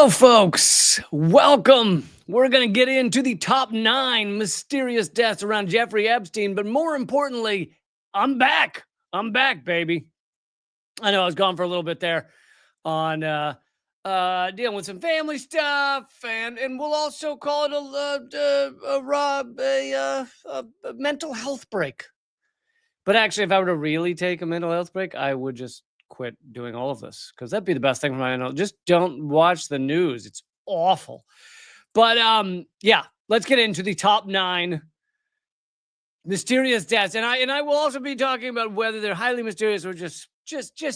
Hello, folks. Welcome. We're going to get into the top 9 mysterious deaths around Jeffrey Epstein, but more importantly, I'm back. I'm back, baby. I know I was gone for a little bit there on dealing with some family stuff, and we'll also call it a mental health break. But actually, if I were to really take a mental health break, I would just quit doing all of this because that'd be the best thing for my mental. Just don't watch the news. It's awful. But yeah, let's get into the top 9 mysterious deaths. And I will also be talking about whether they're highly mysterious or just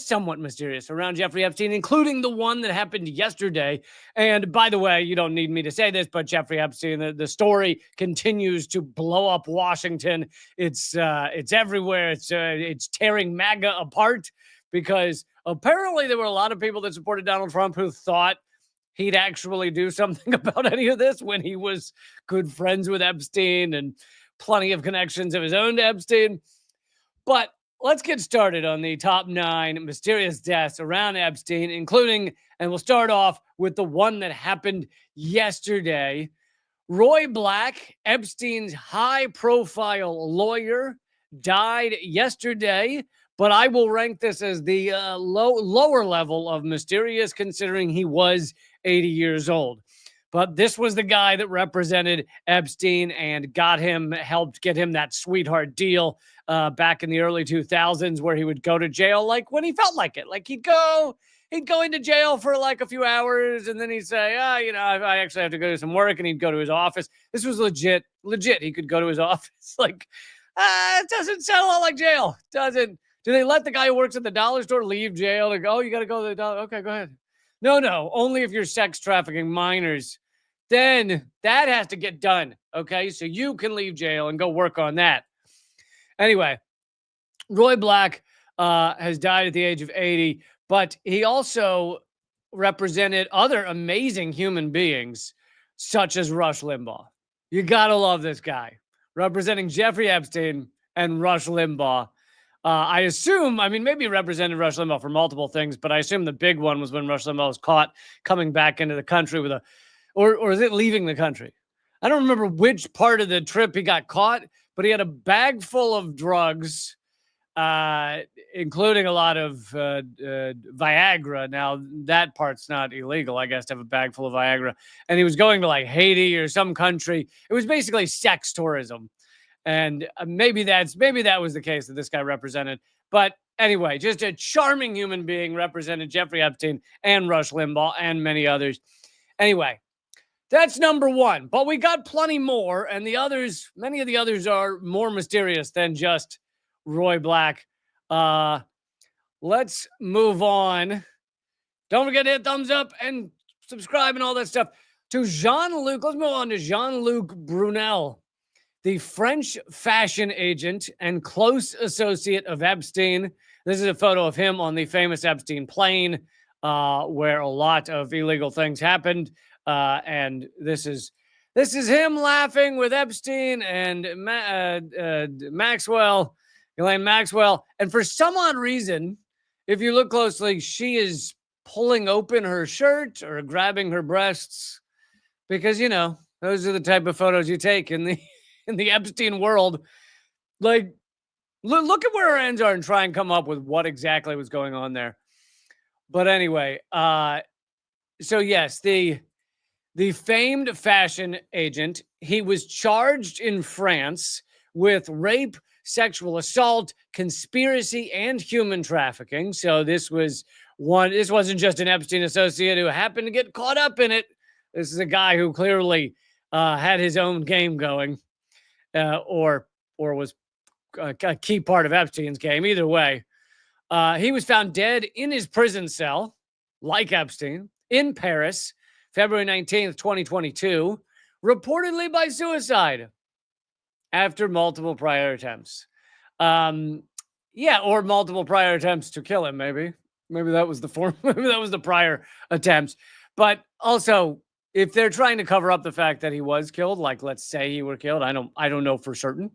somewhat mysterious around Jeffrey Epstein, including the one that happened yesterday. And by the way, you don't need me to say this, but Jeffrey Epstein, the story continues to blow up Washington. It's everywhere. It's tearing MAGA apart because apparently there were a lot of people that supported Donald Trump who thought he'd actually do something about any of this when he was good friends with Epstein and plenty of connections of his own to Epstein. But let's get started on the top 9 mysterious deaths around Epstein, including, and we'll start off with the one that happened yesterday. Roy Black, Epstein's high-profile lawyer, died yesterday, but I will rank this as the lower level of mysterious, considering he was 80 years old. But this was the guy that represented Epstein and helped get him that sweetheart deal back in the early 2000s, where he would go to jail like when he felt like it. Like he'd go into jail for like a few hours, and then he'd say, I actually have to go do some work, and he'd go to his office. This was legit. He could go to his office. Like, it doesn't sound a lot like jail. Doesn't. Do they let the guy who works at the dollar store leave jail to go, oh, you got to go to the dollar? Okay, go ahead. No, only if you're sex trafficking minors. Then that has to get done, okay? So you can leave jail and go work on that. Anyway, Roy Black has died at the age of 80, but he also represented other amazing human beings, such as Rush Limbaugh. You gotta love this guy, representing Jeffrey Epstein and Rush Limbaugh. I assume, maybe he represented Rush Limbaugh for multiple things, but I assume the big one was when Rush Limbaugh was caught coming back into the country with or is it leaving the country? I don't remember which part of the trip he got caught, but he had a bag full of drugs, including a lot of Viagra. Now, that part's not illegal, I guess, to have a bag full of Viagra. And he was going to like Haiti or some country. It was basically sex tourism. And maybe that was the case that this guy represented. But anyway, just a charming human being, represented Jeffrey Epstein and Rush Limbaugh and many others. Anyway, that's number 1. But we got plenty more. And many of the others are more mysterious than just Roy Black. Let's move on. Don't forget to hit thumbs up and subscribe and all that stuff. Let's move on to Jean-Luc Brunel, the French fashion agent and close associate of Epstein. This is a photo of him on the famous Epstein plane, where a lot of illegal things happened. And this is him laughing with Epstein and Ghislaine Maxwell. And for some odd reason, if you look closely, she is pulling open her shirt or grabbing her breasts, because, those are the type of photos you take in the Epstein world. Like, look at where her ends are and try and come up with what exactly was going on there. But anyway, so yes, the famed fashion agent, he was charged in France with rape, sexual assault, conspiracy, and human trafficking. So this wasn't just an Epstein associate who happened to get caught up in it. This is a guy who clearly had his own game going, or was a key part of Epstein's game. Either way, he was found dead in his prison cell, like Epstein, in Paris, February 19th, 2022, reportedly by suicide after multiple prior attempts. Or multiple prior attempts to kill him, maybe. Maybe that was the form. Maybe that was the prior attempts. But also, if they're trying to cover up the fact that he was killed, like let's say he were killed, I don't know for certain.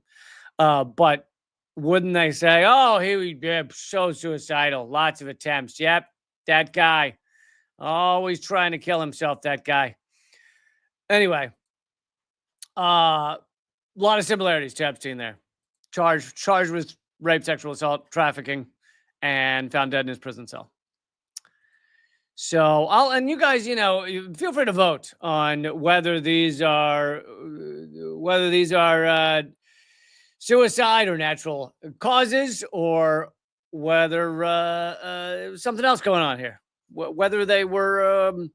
But wouldn't they say, oh, he was so suicidal, lots of attempts. Yep, that guy. Always trying to kill himself, that guy. Anyway, a lot of similarities to Epstein there. Charged with rape, sexual assault, trafficking, and found dead in his prison cell. So and you guys, feel free to vote on whether these are suicide or natural causes, or whether something else going on here. Whether they were,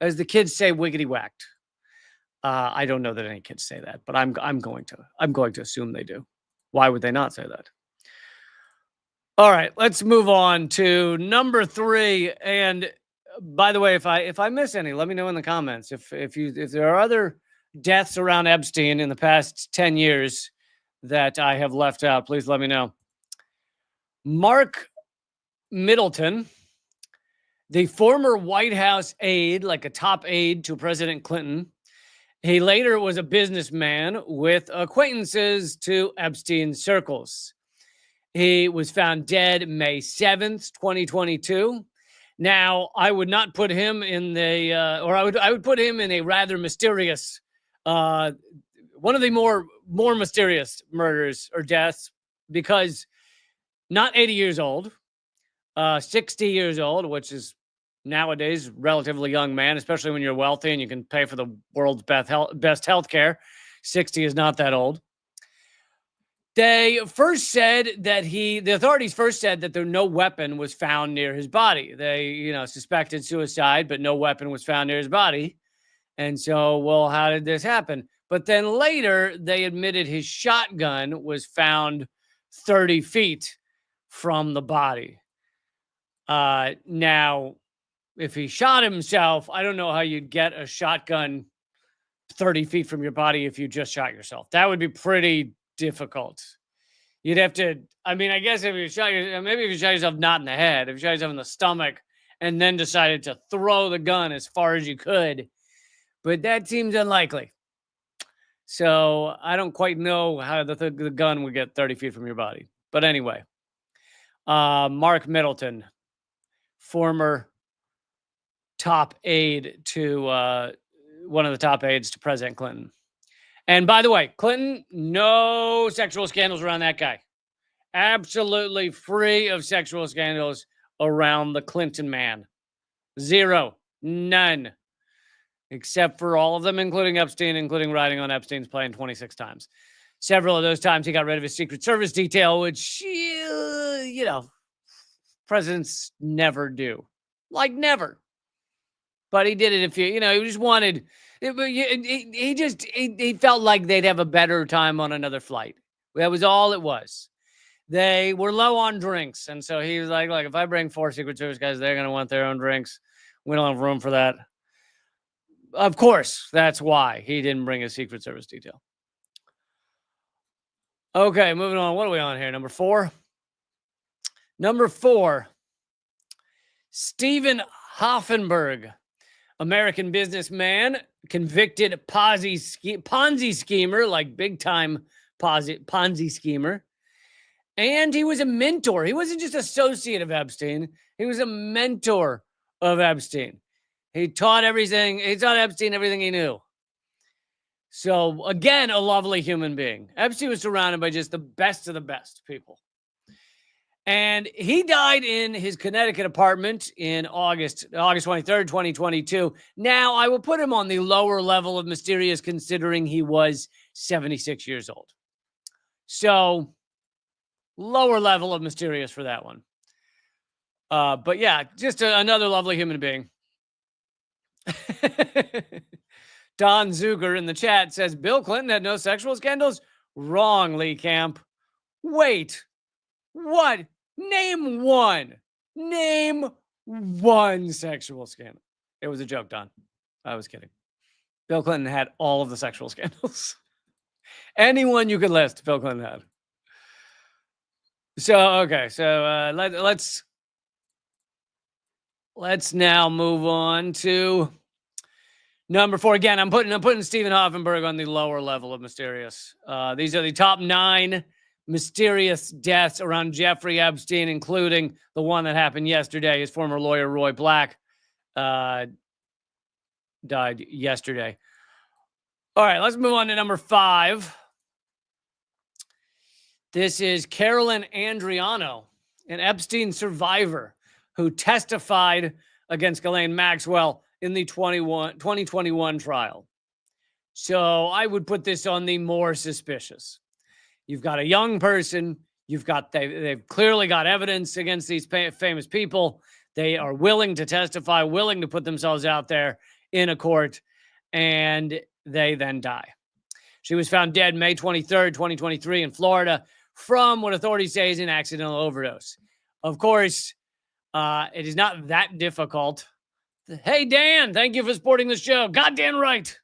as the kids say, wiggity whacked. I don't know that any kids say that, but I'm going to assume they do. Why would they not say that? All right, let's move on to number 3. And by the way, if I miss any, let me know in the comments. If there are other deaths around Epstein in the past 10 years that I have left out, please let me know. Mark Middleton, the former White House aide, like a top aide to President Clinton. He later was a businessman with acquaintances to Epstein circles. He was found dead May 7th, 2022. Now, I would not put him in the, I would put him in a rather mysterious, one of the more mysterious murders or deaths, because not 80 years old, 60 years old, which is nowadays relatively young man, especially when you're wealthy and you can pay for the world's best health care. 60 is not that old. The authorities first said that no weapon was found near his body. They, suspected suicide, but no weapon was found near his body. And so, well, how did this happen? But then later they admitted his shotgun was found 30 feet from the body. Now, if he shot himself, I don't know how you'd get a shotgun 30 feet from your body if you just shot yourself. That would be pretty difficult. You'd have to, I guess if you shot yourself not in the head, if you shot yourself in the stomach and then decided to throw the gun as far as you could, but that seems unlikely. So I don't quite know how the gun would get 30 feet from your body. But anyway, Mark Middleton, former top aide to one of the top aides to President Clinton. And by the way, Clinton, no sexual scandals around that guy. Absolutely free of sexual scandals around the Clinton man. Zero. None. Except for all of them, including Epstein, including riding on Epstein's plane 26 times. Several of those times he got rid of his Secret Service detail, which, presidents never do. Like, never. But he did it if he just wanted... He felt like they'd have a better time on another flight. That was all it was. They were low on drinks. And so he was like, if I bring 4 Secret Service guys, they're going to want their own drinks. We don't have room for that. Of course, that's why he didn't bring a Secret Service detail. Okay, moving on. What are we on here? Number 4? Number 4, Stephen Hoffenberg, American businessman, convicted Ponzi schemer, like big time Ponzi schemer. And he was a mentor. He wasn't just associate of Epstein. He was a mentor of Epstein. He taught Epstein everything he knew. So again, a lovely human being. Epstein was surrounded by just the best of the best people. And he died in his Connecticut apartment in August 23rd, 2022. Now, I will put him on the lower level of mysterious, considering he was 76 years old. So, lower level of mysterious for that one. But yeah, just another lovely human being. Don Zuger in the chat says, Bill Clinton had no sexual scandals? Wrong, Lee Camp. Wait, what? Name one. Name one sexual scandal. It was a joke, Don. I was kidding. Bill Clinton had all of the sexual scandals. Anyone you could list, Bill Clinton had. So, okay. So, let's now move on to number 4. Again, I'm putting Stephen Hoffenberg on the lower level of mysterious. These are the top 9 mysterious deaths around Jeffrey Epstein, including the one that happened yesterday, his former lawyer, Roy Black. died yesterday. All right, let's move on to number 5. This is Carolyn Andriano, an Epstein survivor who testified against Ghislaine Maxwell in the 2021 trial. So I would put this on the more suspicious. You've got a young person. They've clearly got evidence against these famous people. They are willing to testify, willing to put themselves out there in a court, and they then die. She was found dead May 23rd, 2023 in Florida from what authorities say is an accidental overdose. Of course, it is not that difficult. Hey, Dan, thank you for supporting the show. Goddamn right.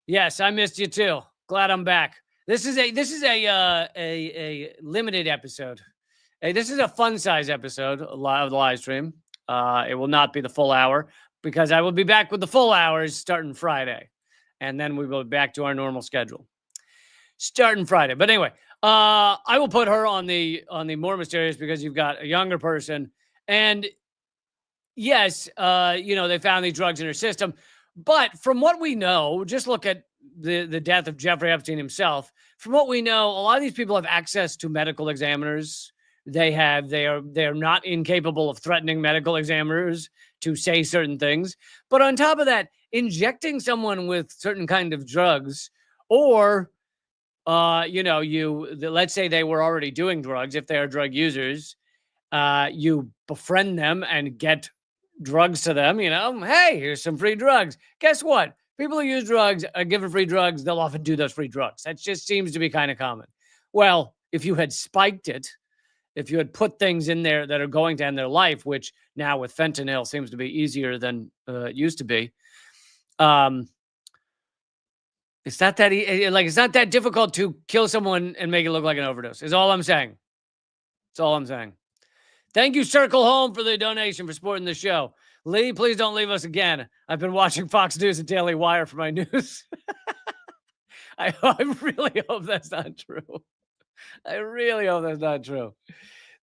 Yes, I missed you too. Glad I'm back. This is a limited episode. This is a fun size episode of the live stream. It will not be the full hour because I will be back with the full hours starting Friday, and then we will be back to our normal schedule starting Friday. But anyway, I will put her on the more mysterious because you've got a younger person, and yes, they found these drugs in her system. But from what we know, just look at the death of Jeffrey Epstein himself. From what we know, a lot of these people have access to medical examiners. They are not incapable of threatening medical examiners to say certain things. But on top of that, injecting someone with certain kind of drugs, or let's say they were already doing drugs. If they are drug users, you befriend them and get drugs to them. Hey, here's some free drugs. Guess what? People who use drugs are given free drugs. They'll often do those free drugs. That just seems to be kind of common. Well, if you had spiked it, if you had put things in there that are going to end their life, which now with fentanyl seems to be easier than it used to be, it's not that it's not that difficult to kill someone and make it look like an overdose. Is all I'm saying. That's all I'm saying. Thank you, Circle Home, for the donation for supporting the show. Lee, please don't leave us again. I've been watching Fox News and Daily Wire for my news. I really hope that's not true. I really hope that's not true.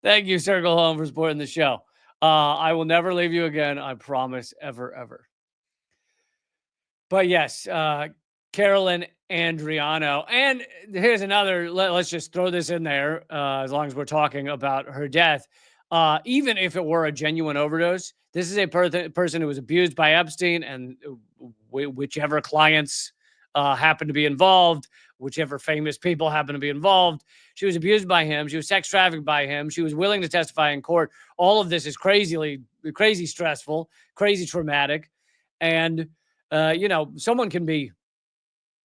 Thank you, Circle Home, for supporting the show. I will never leave you again. I promise, ever, ever. But yes, Carolyn Andriano. And here's another, let's just throw this in there, as long as we're talking about her death. Even if it were a genuine overdose, this is a person who was abused by Epstein, and whichever clients happen to be involved, whichever famous people happen to be involved, she was abused by him. She was sex trafficked by him. She was willing to testify in court. All of this is crazy stressful, crazy traumatic. And, someone can be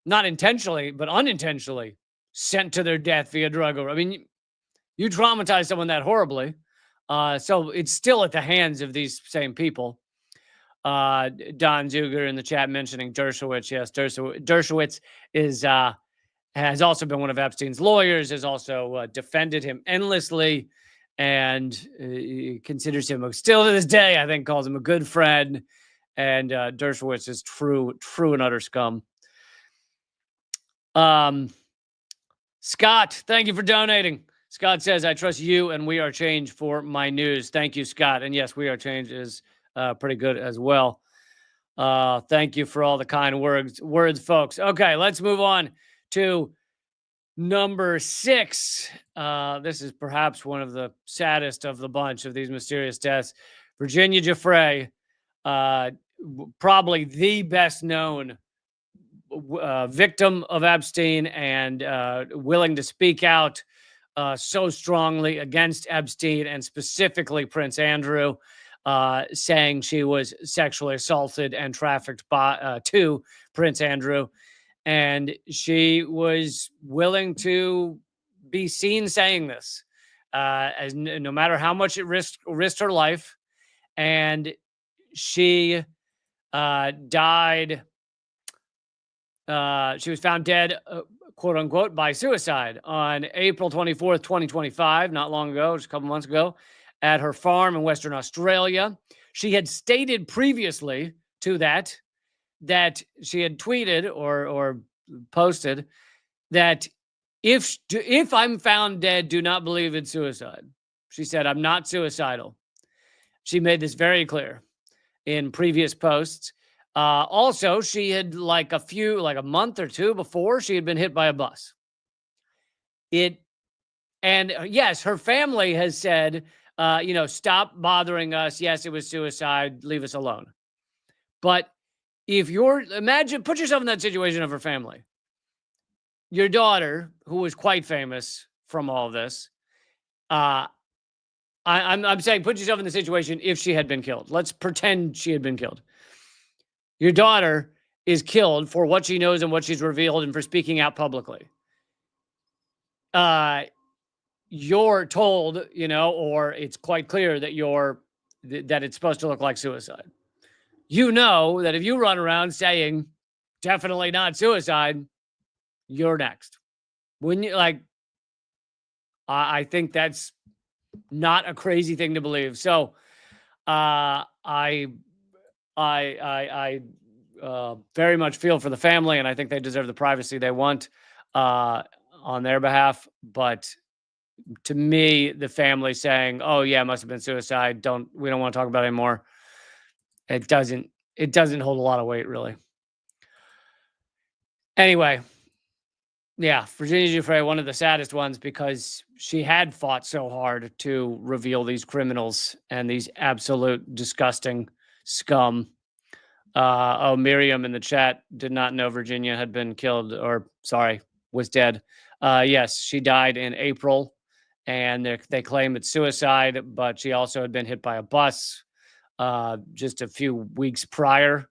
not intentionally, but unintentionally sent to their death via drug. I mean, you traumatize someone that horribly. So it's still at the hands of these same people. Don Zuger in the chat mentioning Dershowitz. Yes, Dershowitz has also been one of Epstein's lawyers, has also defended him endlessly, and considers him still to this day, I think, calls him a good friend. And Dershowitz is true and utter scum. Scott, thank you for donating. Scott says, I trust you and We Are Change for my news. Thank you, Scott. And yes, We Are Change is pretty good as well. Thank you for all the kind words, folks. Okay, let's move on to number 6. This is perhaps one of the saddest of the bunch of these mysterious deaths. Virginia Giuffre, probably the best known victim of Epstein, and willing to speak out so strongly against Epstein and specifically Prince Andrew, saying she was sexually assaulted and trafficked to Prince Andrew. And she was willing to be seen saying this, as no matter how much it risked her life. And she died. She was found dead, quote unquote, by suicide on April 24th, 2025, not long ago, just a couple months ago, at her farm in Western Australia. She had stated previously to that she had tweeted or posted that if I'm found dead, do not believe it's suicide. She said, I'm not suicidal. She made this very clear. in previous posts. Also, she had like a month or two before, she had been hit by a bus. Yes, her family has said, stop bothering us. Yes, it was suicide. Leave us alone. But put yourself in that situation of her family. Your daughter, who was quite famous from all of this, I'm saying put yourself in the situation if she had been killed. Let's pretend she had been killed. Your daughter is killed for what she knows and what she's revealed and for speaking out publicly. You're told, or it's quite clear that that it's supposed to look like suicide. You know that if you run around saying definitely not suicide, you're next. Wouldn't you? I think that's not a crazy thing to believe. So, I very much feel for the family, and I think they deserve the privacy they want on their behalf. But to me, the family saying, "Oh yeah, it must have been suicide. We don't want to talk about it anymore." It doesn't hold a lot of weight, really. Anyway, yeah, Virginia Giuffre, one of the saddest ones because she had fought so hard to reveal these criminals and these absolute disgusting scum. Miriam in the chat did not know Virginia had been killed, was dead. Yes, she died in April, and they claim it's suicide, but she also had been hit by a bus just a few weeks prior.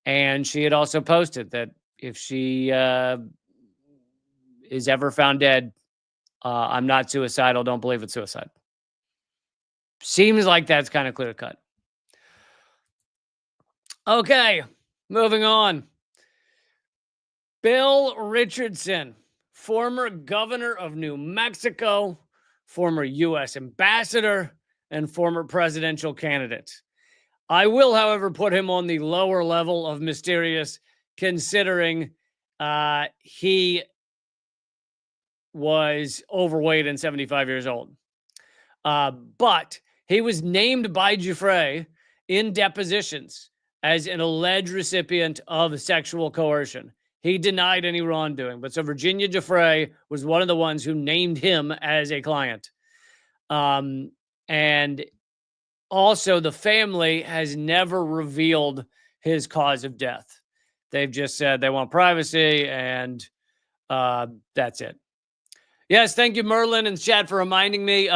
And she had also posted that if she is ever found dead, I'm not suicidal. Don't believe it's suicide. Seems like that's kind of clear cut. Okay, moving on. Bill Richardson, former governor of New Mexico, former U.S. ambassador, and former presidential candidate. I will, however, put him on the lower level of mysterious, considering he was overweight and 75 years old. But he was named by Giuffre in depositions as an alleged recipient of sexual coercion. He denied any wrongdoing, but so Virginia Giuffre was one of the ones who named him as a client. And also, the family has never revealed his cause of death. They've just said they want privacy, and that's it. Yes, thank you, Merlin and chat, for reminding me.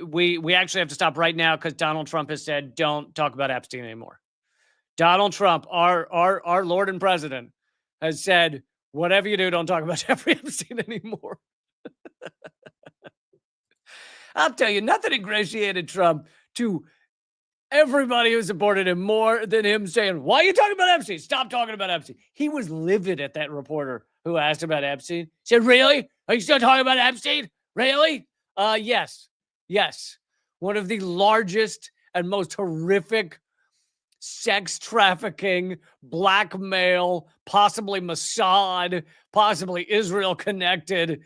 We actually have to stop right now because Donald Trump has said don't talk about Epstein anymore. Donald Trump, our Lord and President, has said, whatever you do, don't talk about Jeffrey Epstein anymore. I'll tell you, nothing ingratiated Trump to everybody who supported him more than him saying, why are you talking about Epstein? Stop talking about Epstein. He was livid at that reporter who asked about Epstein. He said, really? Are you still talking about Epstein? Really? Yes. One of the largest and most horrific sex trafficking, blackmail, possibly Mossad, possibly Israel connected,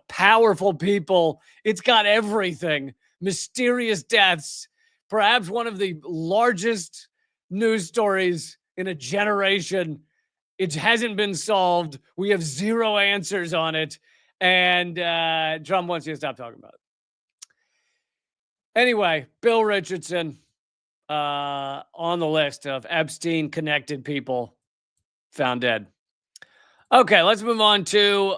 powerful people. It's got everything. Mysterious deaths, perhaps one of the largest news stories in a generation. It hasn't been solved. We have zero answers on it. And Trump wants you to stop talking about it. Anyway, Bill Richardson on the list of Epstein-connected people found dead. Okay, let's move on to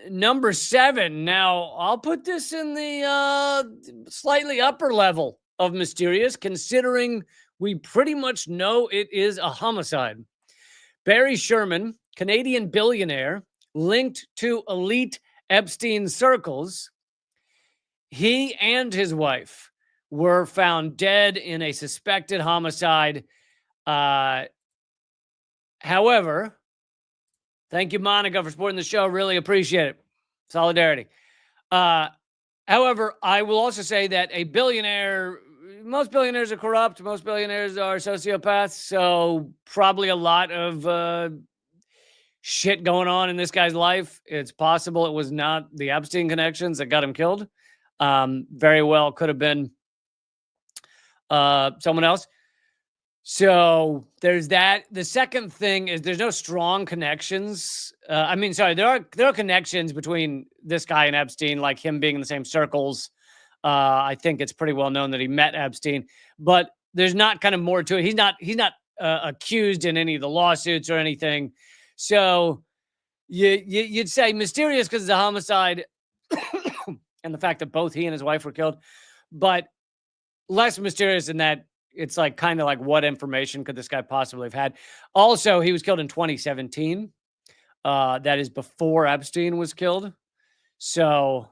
number 7. Now, I'll put this in the slightly upper level of mysterious, considering we pretty much know it is a homicide. Barry Sherman, Canadian billionaire, linked to elite Epstein circles. He and his wife were found dead in a suspected homicide. However, thank you, Monica, for supporting the show. Really appreciate it. Solidarity. However, I will also say that most billionaires are corrupt. Most billionaires are sociopaths. So probably a lot of shit going on in this guy's life. It's possible it was not the Epstein connections that got him killed. Very well could have been Someone else. So there's that. The second thing is there's no strong connections. I mean, sorry, there are connections between this guy and Epstein, like him being in the same circles. I think it's pretty well known that he met Epstein, but there's not kind of more to it. He's not accused in any of the lawsuits or anything. So you'd say mysterious because it's a homicide, and the fact that both he and his wife were killed, but less mysterious than that. It's like kind of like what information could this guy possibly have had? Also, he was killed in 2017. That is before Epstein was killed. So,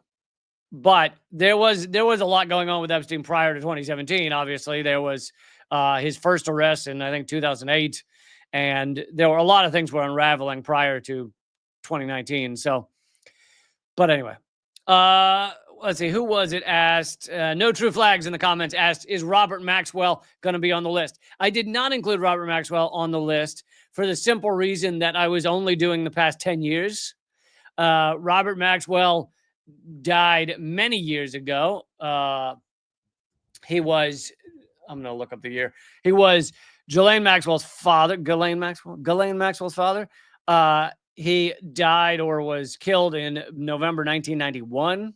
but there was a lot going on with Epstein prior to 2017. Obviously, there was his first arrest in I think 2008, and there were a lot of things were unraveling prior to 2019. So, but anyway, let's see, who was it asked? No True Flags in the comments asked, is Robert Maxwell going to be on the list? I did not include Robert Maxwell on the list for the simple reason that I was only doing the past 10 years. Robert Maxwell died many years ago. He was, I'm going to look up the year. He was Ghislaine Maxwell's father. Ghislaine Maxwell's father. He died or was killed in November 1991.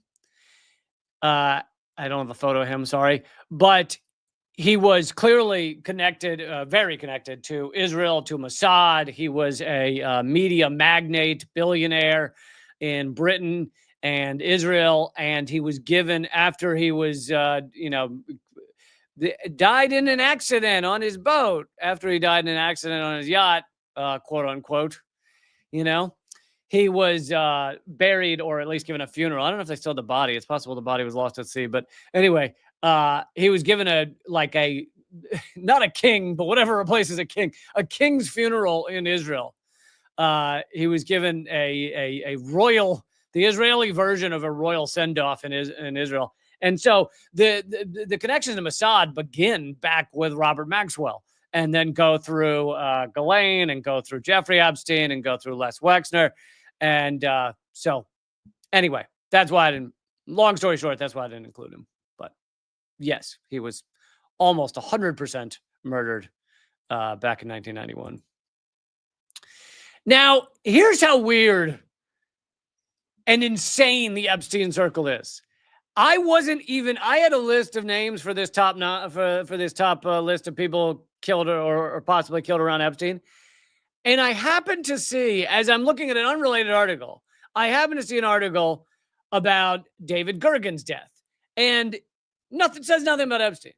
I don't have a photo of him, sorry. But he was clearly connected, very connected to Israel, to Mossad. He was a media magnate, billionaire in Britain and Israel. And he was given, after he was, died in an accident on his boat, after he died in an accident on his yacht, quote unquote, he was buried or at least given a funeral. I don't know if they still had the body. It's possible the body was lost at sea. But anyway, he was given not a king, but whatever replaces a king's funeral in Israel. He was given a royal, the Israeli version of a royal send-off in Israel. And so the connections to Mossad begin back with Robert Maxwell and then go through Ghislaine and go through Jeffrey Epstein and go through Les Wexner. And so anyway, that's why I didn't, long story short, that's why I didn't include him. But yes, he was almost 100% murdered back in 1991. Now, here's how weird and insane the Epstein circle is. I had a list of names for this top list of people killed or possibly killed around Epstein. And I happened to see, as I'm looking at an unrelated article, I happened to see an article about David Gergen's death. And says nothing about Epstein.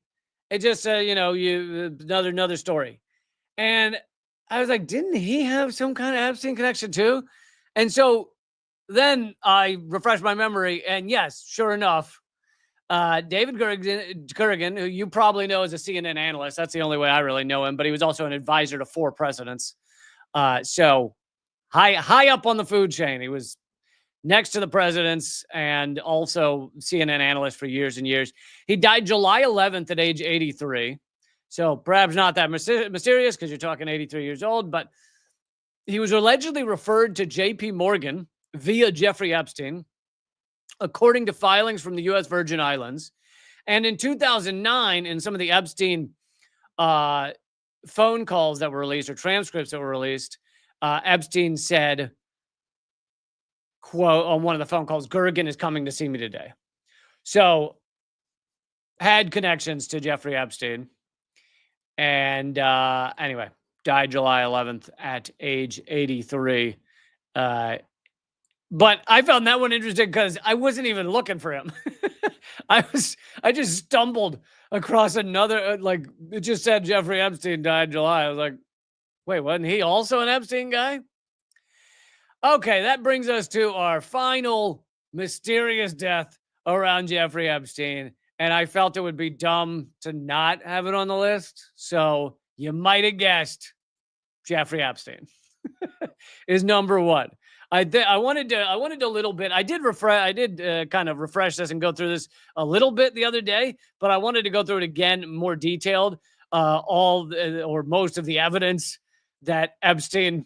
It just said, another story. And I was like, didn't he have some kind of Epstein connection too? And so then I refreshed my memory, and yes, sure enough, David Gergen, who you probably know as a CNN analyst, that's the only way I really know him, but he was also an advisor to 4 presidents. So high up on the food chain. He was next to the presidents and also CNN analyst for years and years. He died July 11th at age 83. So perhaps not that mysterious because you're talking 83 years old, but he was allegedly referred to JP Morgan via Jeffrey Epstein, according to filings from the U.S. Virgin Islands. And in 2009, in some of the Epstein phone calls that were released or transcripts that were released, Epstein said, quote, on one of the phone calls, Gergen is coming to see me today. So had connections to Jeffrey Epstein. And anyway, died July 11th at age 83. But I found that one interesting because I wasn't even looking for him. I just stumbled across another, it just said Jeffrey Epstein died July. I was like, wait, wasn't he also an Epstein guy? Okay, that brings us to our final mysterious death around Jeffrey Epstein. And I felt it would be dumb to not have it on the list. So you might have guessed Jeffrey Epstein is number 1. I wanted a little bit. I did kind of refresh this and go through this a little bit the other day, but I wanted to go through it again more detailed. Or most of the evidence that Epstein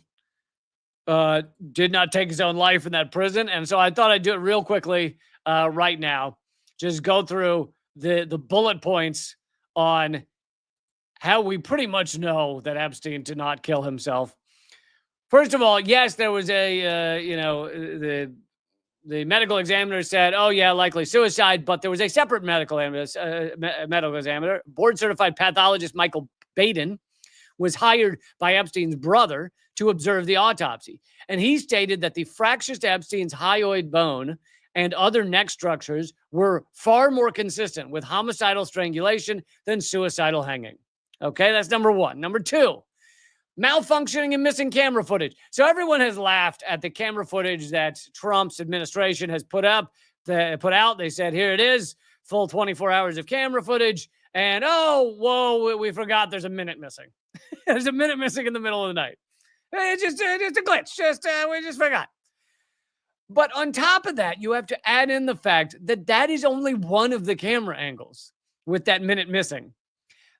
did not take his own life in that prison, and so I thought I'd do it real quickly right now. Just go through the bullet points on how we pretty much know that Epstein did not kill himself. First of all, yes, there was the medical examiner said, "Oh yeah, likely suicide," but there was a separate medical examiner, board-certified pathologist Michael Baden, was hired by Epstein's brother to observe the autopsy, and he stated that the fractures to Epstein's hyoid bone and other neck structures were far more consistent with homicidal strangulation than suicidal hanging. Okay, that's number one. Number two, malfunctioning and missing camera footage. So everyone has laughed at the camera footage that Trump's administration has put out. They said, here it is, full 24 hours of camera footage. And oh, whoa, we forgot there's a minute missing. There's a minute missing in the middle of the night. It's just a glitch. We just forgot. But on top of that, you have to add in the fact that that is only one of the camera angles with that minute missing.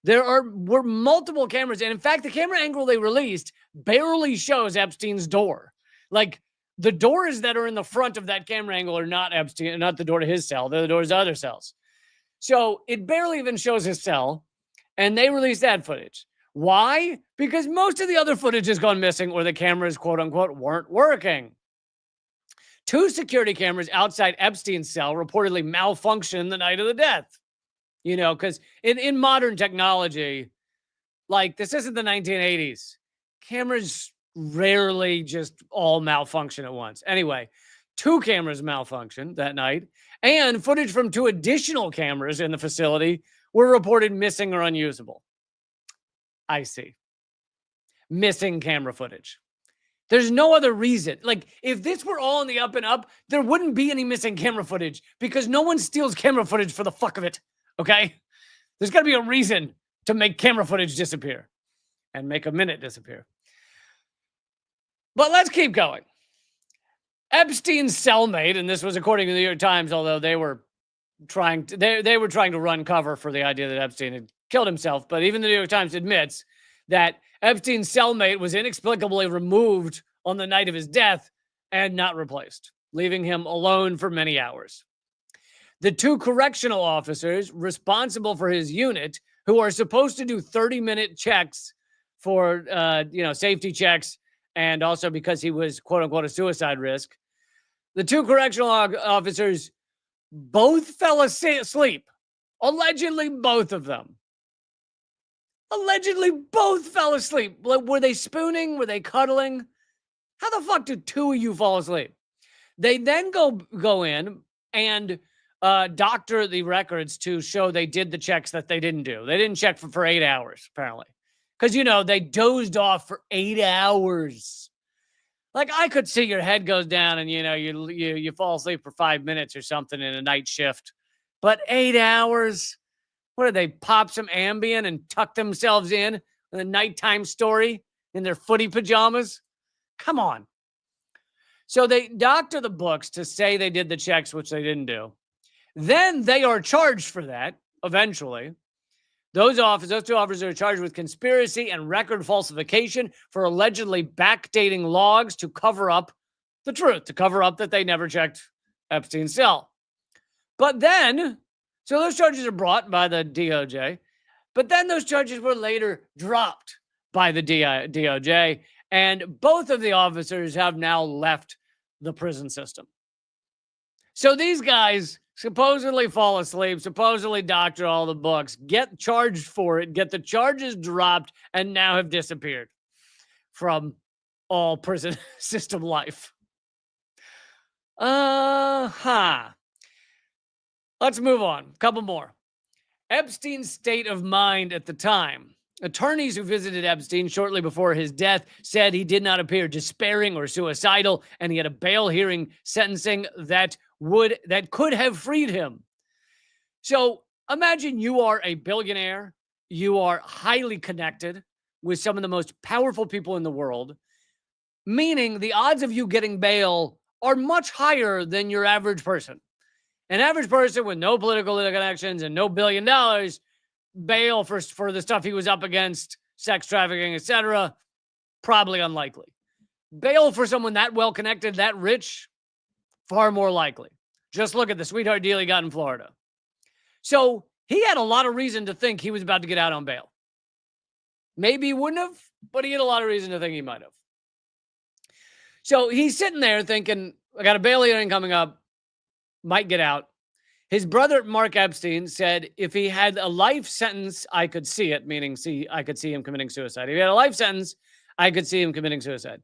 There were multiple cameras. And in fact, the camera angle they released barely shows Epstein's door. Like, the doors that are in the front of that camera angle are not Epstein, not the door to his cell. They're the doors to other cells. So it barely even shows his cell. And they released that footage. Why? Because most of the other footage has gone missing, or the cameras, quote unquote, weren't working. 2 security cameras outside Epstein's cell reportedly malfunctioned the night of the death. You know, because in modern technology, like, this isn't the 1980s. Cameras rarely just all malfunction at once. Anyway, 2 cameras malfunctioned that night, and footage from 2 additional cameras in the facility were reported missing or unusable. I see. Missing camera footage. There's no other reason. Like, if this were all in the up and up, there wouldn't be any missing camera footage, because no one steals camera footage for the fuck of it. Okay? There's got to be a reason to make camera footage disappear and make a minute disappear. But let's keep going. Epstein's cellmate, and this was according to the New York Times, although they were trying to run cover for the idea that Epstein had killed himself, but even the New York Times admits that Epstein's cellmate was inexplicably removed on the night of his death and not replaced, leaving him alone for many hours. The 2 correctional officers responsible for his unit, who are supposed to do 30-minute checks for, safety checks, and also because he was, quote unquote, a suicide risk, the 2 correctional officers both fell asleep. Allegedly, both of them. Allegedly, both fell asleep. Were they spooning? Were they cuddling? How the fuck did 2 of you fall asleep? They then go in and doctor the records to show they did the checks that they didn't do. They didn't check for 8 hours, apparently. Because, they dozed off for 8 hours. Like, I could see your head goes down and, you fall asleep for 5 minutes or something in a night shift. But 8 hours? What did they pop some Ambien and tuck themselves in with a nighttime story in their footy pajamas? Come on. So they doctor the books to say they did the checks, which they didn't do. Then they are charged for that, eventually. Those 2 officers are charged with conspiracy and record falsification for allegedly backdating logs to cover up the truth, to cover up that they never checked Epstein's cell. But then, so those charges are brought by the DOJ, but then those charges were later dropped by the DOJ, and both of the officers have now left the prison system. So these guys supposedly fall asleep, supposedly doctor all the books, get charged for it, get the charges dropped, and now have disappeared from all prison system life. Let's move on. A couple more. Epstein's state of mind at the time. Attorneys who visited Epstein shortly before his death said he did not appear despairing or suicidal, and he had a bail hearing sentencing that could have freed him. So imagine you are a billionaire. You are highly connected with some of the most powerful people in the world, meaning the odds of you getting bail are much higher than your average person. An average person with no political connections and no $1 billion, bail for the stuff he was up against, sex trafficking, etc., probably unlikely. Bail for someone that well-connected, that rich, far more likely. Just look at the sweetheart deal he got in Florida. So He had a lot of reason to think he was about to get out on bail. Maybe he wouldn't have, but he had a lot of reason to think he might have. So he's sitting there thinking, I got a bail hearing coming up, might get out. His brother, Mark Epstein, said if he had a life sentence, I could see it, meaning I could see him committing suicide. If he had a life sentence, I could see him committing suicide.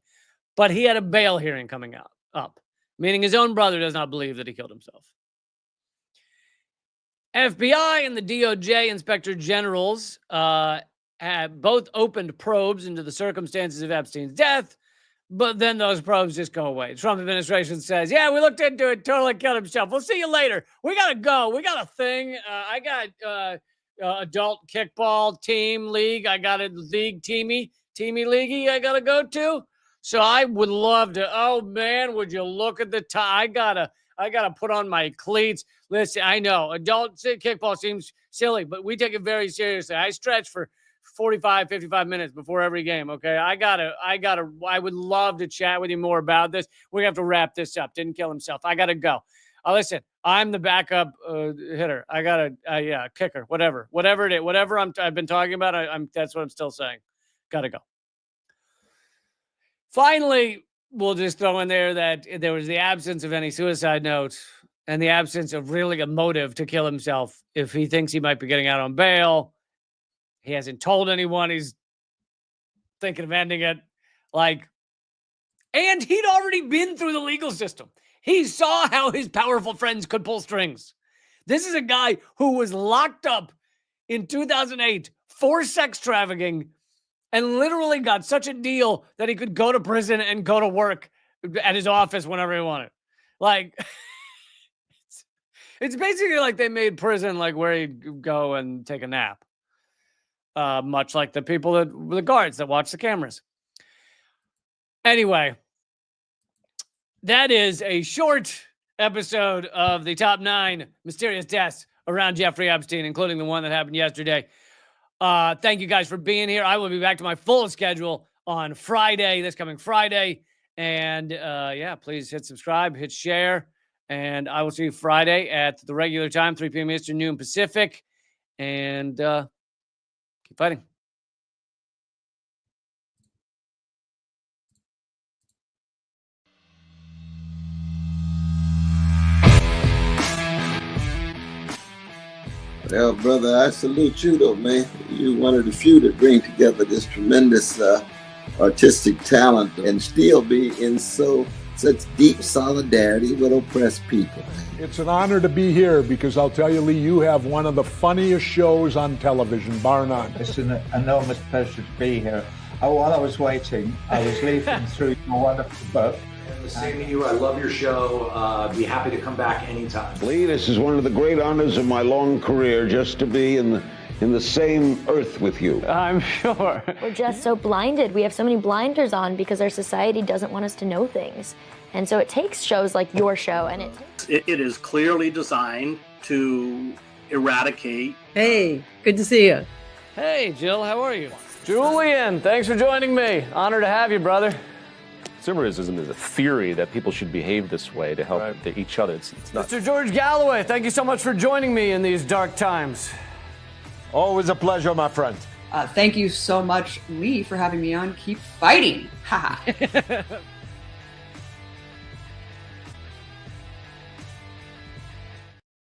But he had a bail hearing coming up, meaning his own brother does not believe that he killed himself. FBI and the DOJ Inspector Generals have both opened probes into the circumstances of Epstein's death, but then those probes just go away. Trump administration says, yeah, we looked into it, totally killed himself. We'll see you later. We got to go. We got a thing. I got adult kickball team league. I got a league teamy leaguey I got to go to. So I would love to, oh man, would you look at the time? I gotta put on my cleats. Listen, I know adult kickball seems silly, but we take it very seriously. I stretch for 45, 55 minutes before every game. Okay. I would love to chat with you more about this. We have to wrap this up. Didn't kill himself. I gotta go. Listen, I'm the backup hitter. I gotta, kicker, whatever it is, whatever I've been talking about. That's what I'm still saying. Gotta go. Finally, we'll just throw in there that there was the absence of any suicide note and the absence of really a motive to kill himself. If he thinks he might be getting out on bail, he hasn't told anyone he's thinking of ending it. And he'd already been through the legal system. He saw how his powerful friends could pull strings. This is a guy who was locked up in 2008 for sex trafficking and literally got such a deal that he could go to prison and go to work at his office whenever he wanted. It's basically like they made prison like where he'd go and take a nap. Much like the guards that watch the cameras. Anyway, that is a short episode of the top 9 mysterious deaths around Jeffrey Epstein, including the one that happened yesterday. Thank you guys for being here. I will be back to my full schedule on Friday, this coming Friday. And please hit subscribe, hit share. And I will see you Friday at the regular time, 3 p.m. Eastern, noon Pacific. And keep fighting. Well, brother, I salute you, though, man. You're one of the few that bring together this tremendous artistic talent and still be in such deep solidarity with oppressed people. It's an honor to be here because I'll tell you, Lee, you have one of the funniest shows on television, bar none. It's an enormous pleasure to be here. While I was waiting, I was leafing through your wonderful book. The same to you. I love your show. Be happy to come back anytime. Lee, this is one of the great honors of my long career, just to be in the same earth with you. I'm sure. We're just so blinded. We have so many blinders on because our society doesn't want us to know things. And so it takes shows like your show, and it is clearly designed to eradicate. Hey, good to see you. Hey, Jill, how are you? Julian, thanks for joining me. Honor to have you, brother. Consumerism is a theory that people should behave this way to help each other. It's not. Mr. George Galloway, thank you so much for joining me in these dark times. Always a pleasure, my friend. Thank you so much, Lee, for having me on. Keep fighting. Ha ha.